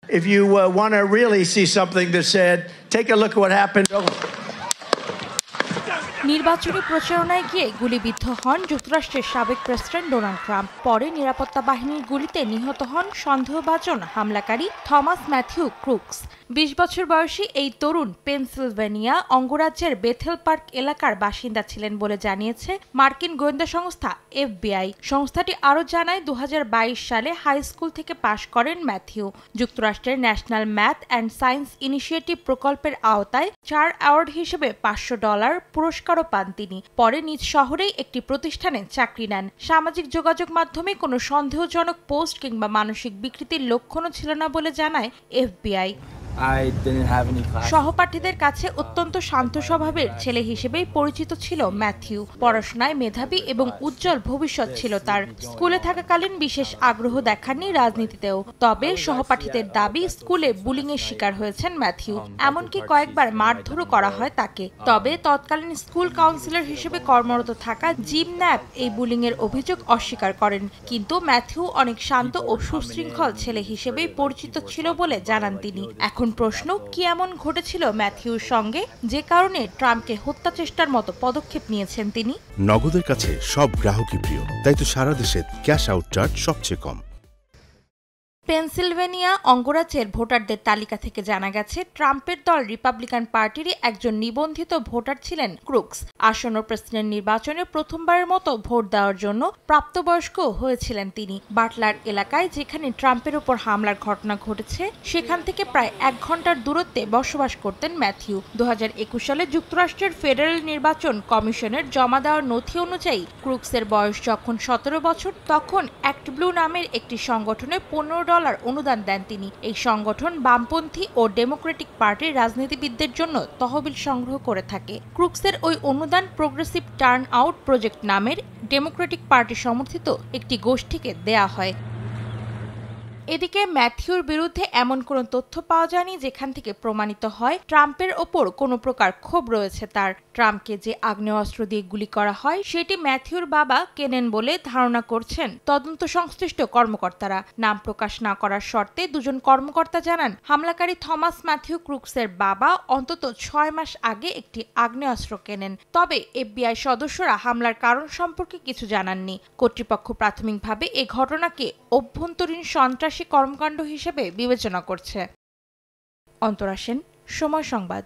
If you want to really see something that said, take a look at what happened. নির্বাচনী প্রচারণায় গিয়ে গুলিবিদ্ধ হন যুক্তরাষ্ট্রের সাবেক প্রেসিডেন্ট ডোনাল্ড ট্রাম্প। পরে নিরাপত্তা বাহিনীর গুলিতে নিহত হন সন্দেহভাজন হামলাকারী থমাস ম্যাথিউ ক্রুকস। ২০ বছর বয়সী এই তরুণ পেনসিলভেনিয়া অঙ্গরাজ্যের বেথেল পার্ক এলাকার বাসিন্দা ছিলেন বলে জানিয়েছে মার্কিন গোয়েন্দা সংস্থা FBI। সংস্থাটি আরও জানায় ২০২২ সালে হাই স্কুল থেকে পাশ করেন ম্যাথিউ। যুক্তরাষ্ট্রের national math and science initiative প্রকল্পের আওতায় 4 অ্যাওয়ার্ড হিসেবে $500 পুরস্কারও পান তিনি। পরে নিজ শহরেই একটি প্রতিষ্ঠানে চাকরি নেন। সামাজিক যোগাযোগ মাধ্যমে কোনো সন্দেহজনক পোস্ট কিংবা মানসিক বিকৃতির লক্ষণও ছিল না বলে জানায় FBI। সহপাঠীদের কাছে অত্যন্ত শান্ত স্বভাবের ছেলে হিসেবেই পরিচিত ছিল ম্যাথিউ। পড়াশোনায় মেধাবী এবং উজ্জ্বল ভবিষ্যৎ ছিল তার। স্কুলে থাকাকালীন বিশেষ আগ্রহ দেখাননি রাজনীতিতেও। তবে সহপাঠীদের দাবি স্কুলে বুলিংয়ের শিকার হয়েছেন ম্যাথিউ। এমনকি কয়েকবার মারধরও করা হয় তাকে। তবে তৎকালীন স্কুল কাউন্সিলর হিসেবে কর্মরত থাকা জিম ন্যাপ এই বুলিংয়ের অভিযোগ অস্বীকার করেন। কিন্তু ম্যাথিউ অনেক শান্ত ও সুশৃঙ্খল ছেলে হিসেবেই পরিচিত ছিল বলে জানান তিনি। এখন প্রশ্ন, কি এমন ঘটেছিল ম্যাথিউর সঙ্গে যে কারণে ট্রাম্পকে হত্যা চেষ্টার মতো পদক্ষেপ নিয়েছেন তিনি? নগদের কাছে সব গ্রাহকই প্রিয়, তাই তো সারা দেশে ক্যাশ আউট চার্জ সবচেয়ে কম। পেনসিলভেনিয়া অঙ্গরাজ্যের ভোটারদের তালিকা থেকে জানা গেছে ট্রাম্পের দল রিপাবলিকান পার্টিরই একজন নিবন্ধিত ভোটার ছিলেন ক্রুকস। আসন্ন প্রেসিডেন্ট নির্বাচনে প্রথমবারের মতো ভোট দেওয়ার জন্য প্রাপ্তবয়স্ক হয়েছিলেন তিনি। বাটলার এলাকায় যেখানে ট্রাম্পের ওপর হামলার ঘটনা ঘটেছে সেখান থেকে প্রায় 1 ঘন্টার দূরত্বে বসবাস করতেন ম্যাথিউ। 2021 সালে যুক্তরাষ্ট্রের ফেডারেল নির্বাচন কমিশনের জমা দেওয়ার নথি অনুযায়ী ক্রুকসের বয়স যখন 17 বছর তখন অ্যাক্ট ব্লু নামের একটি সংগঠনে $15 অনুদান দেন তিনি। এই সংগঠন বামপন্থী ও ডেমোক্রেটিক পার্টির রাজনীতিবিদদের জন্য তহবিল সংগ্রহ করে থাকে। ক্রুকসের ওই অনুদান প্রোগ্রেসিভ টার্ন আউট প্রজেক্ট নামের ডেমোক্রেটিক পার্টি সমর্থিত একটি গোষ্ঠীকে দেয়া হয়। এদিকে ম্যাথিউর বিরুদ্ধে এমন কোনো তথ্য পাওয়া যায়নি যেখান থেকে প্রমাণিত হয় ট্রাম্পের ওপর কোনো প্রকার ক্ষোভ রয়েছে তার। ট্রাম্পকে যে আগ্নেয়াস্ত্র দিয়ে গুলি করা হয় সেটি ম্যাথিউর বাবা কেনেন বলে ধারণা করছেন তদন্ত সংশ্লিষ্ট কর্মকর্তারা। নাম প্রকাশ না করার শর্তে দুজন কর্মকর্তা জানান হামলাকারী থমাস ম্যাথিউ ক্রুকসের বাবা অন্তত 6 মাস আগে একটি আগ্নেয়াস্ত্র কেনেন। তবে FBI সদস্যরা হামলার কারণ সম্পর্কে কিছু জানাননি। কর্তৃপক্ষ প্রাথমিকভাবে এ ঘটনাকে অভ্যন্তরীণ সন্ত্রাসী কর্মকাণ্ড হিসেবে বিবেচনা করছে। অন্তরা সেন, সময় সংবাদ।